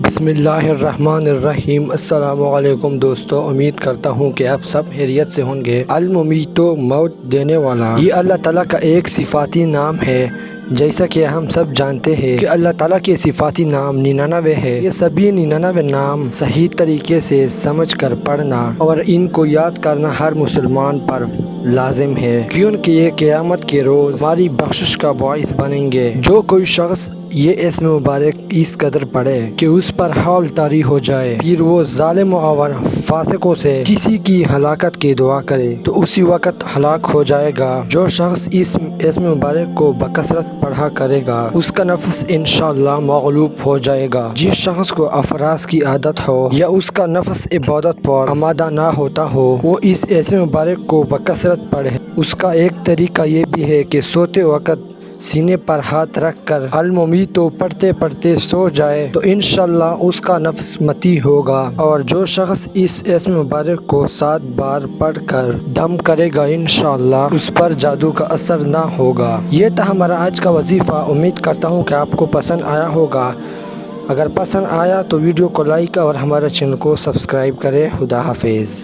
بسم اللہ الرحمن الرحیم۔ السلام علیکم دوستو، امید کرتا ہوں کہ آپ سب خیریت سے ہوں گے۔ الممیتو، موت دینے والا، یہ اللہ تعالیٰ کا ایک صفاتی نام ہے۔ جیسا کہ ہم سب جانتے ہیں کہ اللہ تعالیٰ کے صفاتی نام 99 ہے۔ یہ سبھی 99 نام صحیح طریقے سے سمجھ کر پڑھنا اور ان کو یاد کرنا ہر مسلمان پر لازم ہے، کیونکہ یہ قیامت کے روز ہماری بخشش کا باعث بنیں گے۔ جو کوئی شخص یہ اسم مبارک اس قدر پڑھے کہ اس پر حال طاری ہو جائے، پھر وہ ظالم اور فاسقوں سے کسی کی ہلاکت کی دعا کرے تو اسی وقت ہلاک ہو جائے گا۔ جو شخص اس اسم مبارک کو بکثرت پڑھا کرے گا، اس کا نفس انشاءاللہ مغلوب ہو جائے گا۔ جس شخص کو افراز کی عادت ہو یا اس کا نفس عبادت پر آمادہ نہ ہوتا ہو، وہ اس اسم مبارک کو بکثرت پڑھے۔ اس کا ایک طریقہ یہ بھی ہے کہ سوتے وقت سینے پر ہاتھ رکھ کر الممیتو پڑھتے پڑھتے سو جائے تو انشاءاللہ اس کا نفس مطیع ہوگا، اور جو شخص اس اسم مبارک کو 7 بار پڑھ کر دم کرے گا انشاءاللہ اس پر جادو کا اثر نہ ہوگا۔ یہ تھا ہمارا آج کا وظیفہ۔ امید کرتا ہوں کہ آپ کو پسند آیا ہوگا۔ اگر پسند آیا تو ویڈیو کو لائک اور ہمارے چینل کو سبسکرائب کریں۔ خدا حافظ۔